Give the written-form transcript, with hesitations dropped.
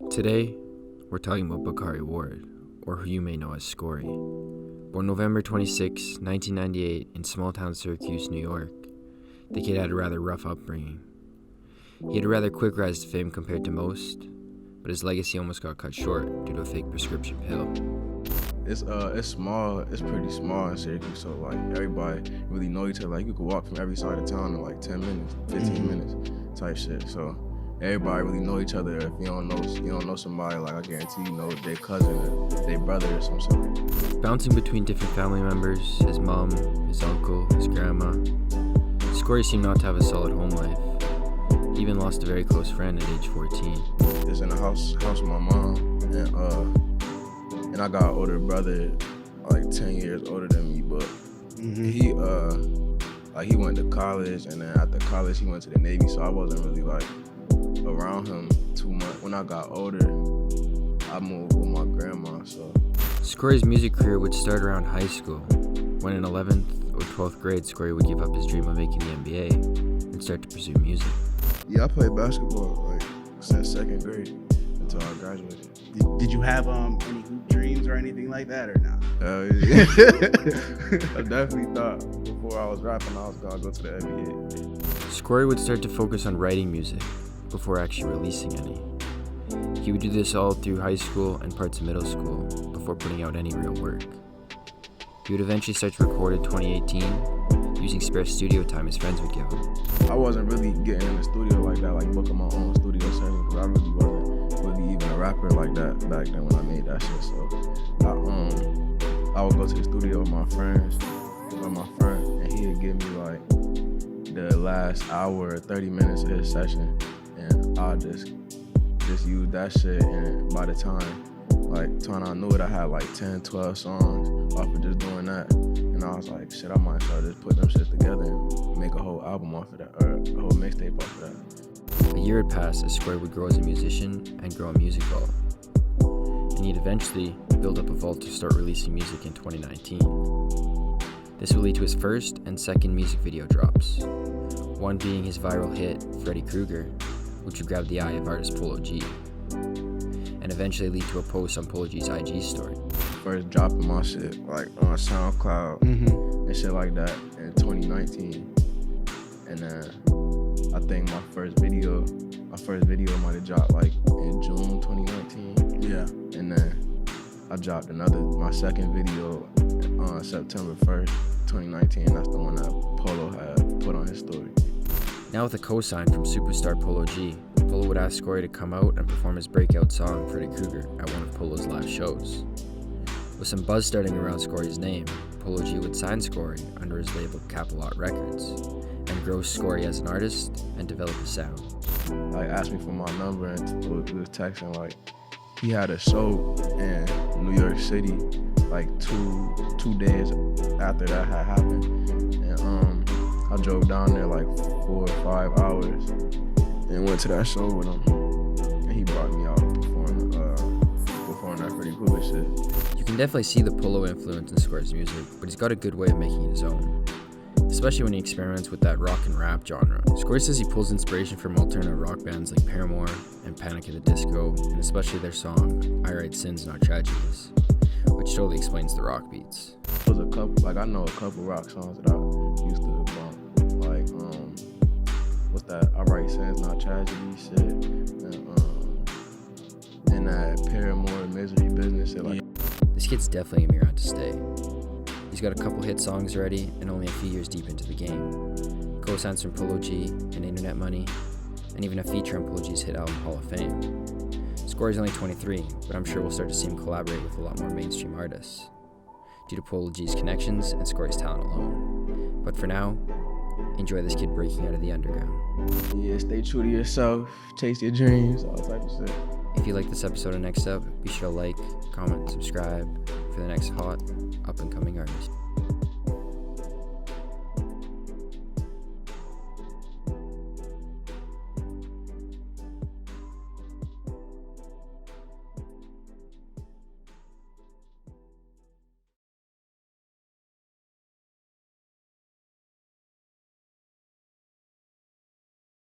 Today, we're talking about Bakari Ward, or who you may know as Scorey. Born November 26, 1998 in small-town Syracuse, New York, the kid had a rather rough upbringing. He had a rather quick rise to fame compared to most, but his legacy almost got cut short due to a fake prescription pill. It's small, it's pretty small in Syracuse, so like everybody really know each other. Like you could walk from every side of town in like 10 minutes, 15 minutes type shit. So everybody really know each other. If you don't know somebody, like I guarantee you know their cousin or their brother or some shit. Bouncing between different family members, his mom, his uncle, his grandma, Scorey seemed not to have a solid home life. He even lost a very close friend at age 14. It's in the house with my mom, and I got an older brother, like 10 years older than me, but he went to college, and then after college he went to the Navy, so I wasn't really like around him too much. When I got older, I moved with my grandma, so. Scorey's music career would start around high school, when in 11th or 12th grade, Scorey would give up his dream of making the NBA and start to pursue music. Yeah, I played basketball like since 2nd grade until I graduated. Did you have any hoop dreams or anything like that, or not? Yeah. I definitely thought before I was rapping I was gonna go to the NBA. Scorey would start to focus on writing music before actually releasing any. He would do this all through high school and parts of middle school before putting out any real work. He would eventually start to record in 2018 using spare studio time his friends would give him. I wasn't really getting in the studio like that, like booking my own studio sessions, because I really wasn't really even a rapper like that back then when I made that shit. So I would go to the studio with my friend, and he would give me like the last hour or 30 minutes of his session, and I'll just use that shit, and by the time I knew it, I had like 10, 12 songs off of just doing that. And I was like, shit, I might try to just put them shits together and make a whole album off of that, or a whole mixtape off of that. A year had passed as Scorey would grow as a musician and grow a music vault. And he'd eventually build up a vault to start releasing music in 2019. This would lead to his first and second music video drops, one being his viral hit, Freddy Krueger, which would grab the eye of artist Polo G, and eventually lead to a post on Polo G's IG story. First dropping my shit like on SoundCloud and shit like that in 2019, and then I think my first video might have dropped like in June 2019. Yeah. And then I dropped my second video on September 1st, 2019, and that's the one that Polo had put on his story. Now with a cosign from superstar Polo G, Polo would ask Scorey to come out and perform his breakout song, Freddy Krueger, at one of Polo's live shows. With some buzz starting around Scorey's name, Polo G would sign Scorey under his label Capilot Records and grow Scorey as an artist and develop his sound. Like asked me for my number and was texting like he had a show in New York City like two days after that had happened, and I drove down there like 4 or 5 hours and went to that show with him, and he brought me out to perform that Freddy Krueger shit. You can definitely see the Polo influence in Scorey's music, but he's got a good way of making it his own, especially when he experiments with that rock and rap genre. Scorey says he pulls inspiration from alternative rock bands like Paramore and Panic at the Disco, and especially their song I Write Sins Not Tragedies, which totally explains the rock beats. There's a couple, like I know a couple rock songs that I used to bump, like what's that? I Write Sins Not Tragedies shit, and that Paramore Misery Business shit. Like. This kid's definitely gonna be around to stay. He's got a couple hit songs already and only a few years deep into the game. Co-signs from Polo G and Internet Money, and even a feature on Polo G's hit album Hall of Fame. Scorey's only 23, but I'm sure we'll start to see him collaborate with a lot more mainstream artists due to Polo G's connections and Scorey's talent alone. But for now, enjoy this kid breaking out of the underground. Yeah, stay true to yourself, chase your dreams, all type of shit. If you like this episode or next up, be sure to like, comment, subscribe for the next hot, up-and-coming artist.